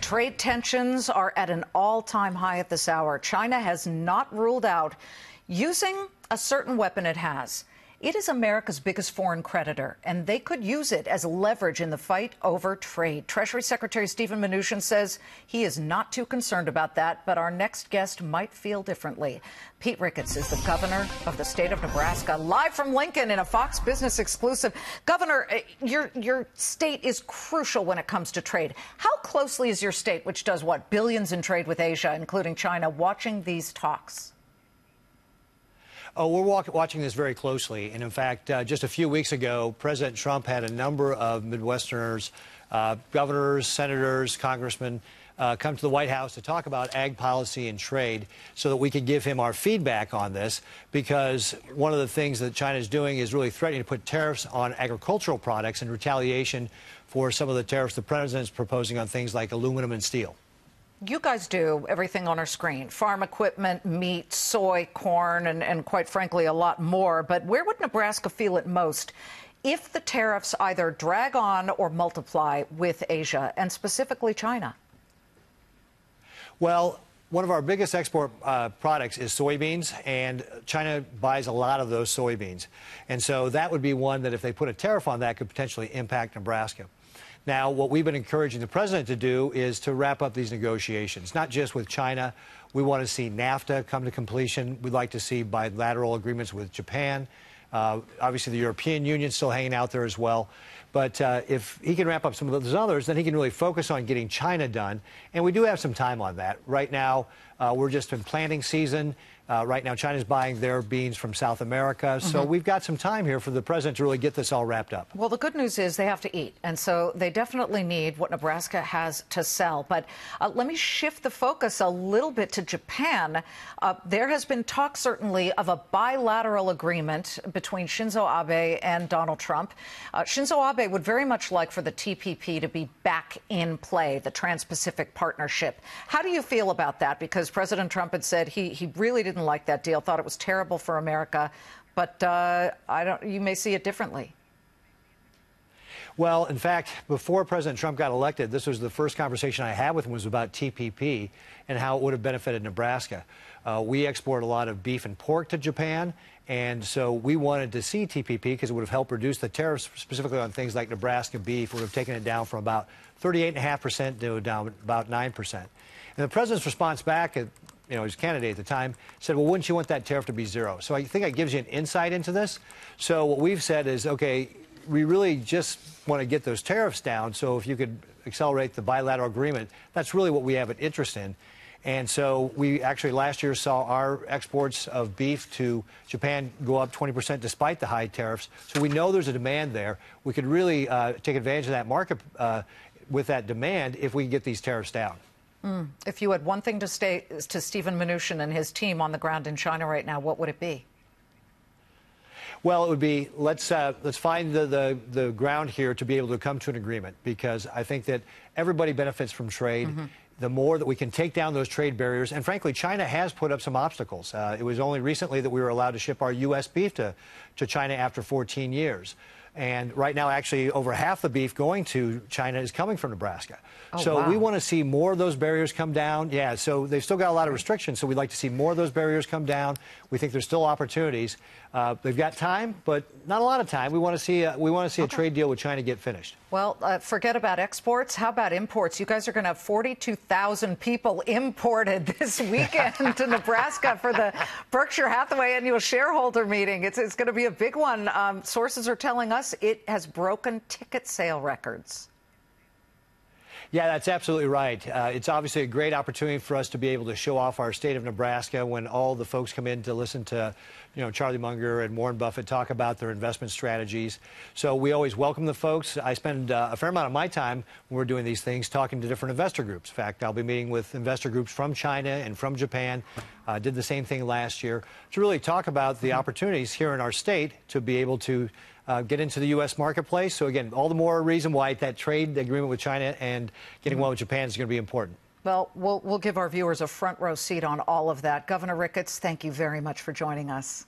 Trade tensions are at an all-time high at this hour. China has not ruled out using a certain weapon it has. It is America's biggest foreign creditor, and they could use it as leverage in the fight over trade. Treasury Secretary Steven Mnuchin says he is not too concerned about that, but our next guest might feel differently. Pete Ricketts is the governor of the state of Nebraska, live from Lincoln in a Fox Business exclusive. Governor, your state is crucial when it comes to trade. How closely is your state, which does what, billions in trade with Asia, including China, watching these talks? Oh, we're watching this very closely. And in fact, just a few weeks ago, President Trump had a number of Midwesterners, governors, senators, congressmen, come to the White House to talk about ag policy and trade so that we could give him our feedback on this, because one of the things that China is doing is really threatening to put tariffs on agricultural products in retaliation for some of the tariffs the president's proposing on things like aluminum and steel. You guys do everything on our screen: farm equipment, meat, soy, corn, and quite frankly, a lot more. But where would Nebraska feel it most if the tariffs either drag on or multiply with Asia, and specifically China? Well, one of our biggest export products is soybeans, and China buys a lot of those soybeans. And so that would be one that if they put a tariff on that could potentially impact Nebraska. Now, what we've been encouraging the president to do is to wrap up these negotiations, not just with China. We want to see NAFTA come to completion. We'd like to see bilateral agreements with Japan. Obviously, the European Union's still hanging out there as well. But if he can wrap up some of those others, then he can really focus on getting China done. And we do have some time on that. Right now, we're just in planting season. Right now, China's buying their beans from South America. So we've got some time here for the president to really get this all wrapped up. Well, the good news is they have to eat. And so they definitely need what Nebraska has to sell. But let me shift the focus a little bit to Japan. There has been talk, certainly, of a bilateral agreement between Shinzo Abe and Donald Trump. Shinzo Abe would very much like for the TPP to be back in play, the Trans-Pacific Partnership. How do you feel about that? Because President Trump had said he really didn't like that deal, thought it was terrible for America, but you may see it differently. Well, in fact, before President Trump got elected, this was the first conversation I had with him was about TPP and how it would have benefited Nebraska. We export a lot of beef and pork to Japan, and so we wanted to see TPP because it would have helped reduce the tariffs specifically on things like Nebraska beef. Would have taken it down from about 38.5% to down about 9%. And the president's response back, his candidate at the time, said, well, wouldn't you want that tariff to be zero? So I think that gives you an insight into this. So what we've said is, okay, we really just want to get those tariffs down. So if you could accelerate the bilateral agreement, that's really what we have an interest in. And so we actually last year saw our exports of beef to Japan go up 20% despite the high tariffs. So we know there's a demand there. We could really take advantage of that market with that demand if we can get these tariffs down. If you had one thing to say to Steven Mnuchin and his team on the ground in China right now, what would it be? Well, it would be let's find the ground here to be able to come to an agreement, because I think that everybody benefits from trade. The more that we can take down those trade barriers, and frankly, China has put up some obstacles. It was only recently that we were allowed to ship our U.S. beef to China after 14 years. And right now, actually, over half the beef going to China is coming from Nebraska. Oh, so wow. we want to see more of those barriers come down. Yeah, so they've still got a lot of restrictions, so we'd like to see more of those barriers come down. We think there's still opportunities. They've got time, but not a lot of time. We want to see a trade deal with China get finished. Well, forget about exports. How about imports? You guys are going to have 42,000 people imported this weekend to Nebraska for the Berkshire Hathaway annual shareholder meeting. It's going to be a big one. Sources are telling us it has broken ticket sale records. Yeah, that's absolutely right. It's obviously a great opportunity for us to be able to show off our state of Nebraska when all the folks come in to listen to, Charlie Munger and Warren Buffett talk about their investment strategies. So we always welcome the folks. I spend a fair amount of my time when we're doing these things talking to different investor groups. In fact, I'll be meeting with investor groups from China and from Japan. Did the same thing last year to really talk about the opportunities here in our state to be able to get into the U.S. marketplace. So again, all the more reason why that trade agreement with China and getting one with Japan is going to be important. Well, we'll give our viewers a front row seat on all of that. Governor Ricketts, thank you very much for joining us.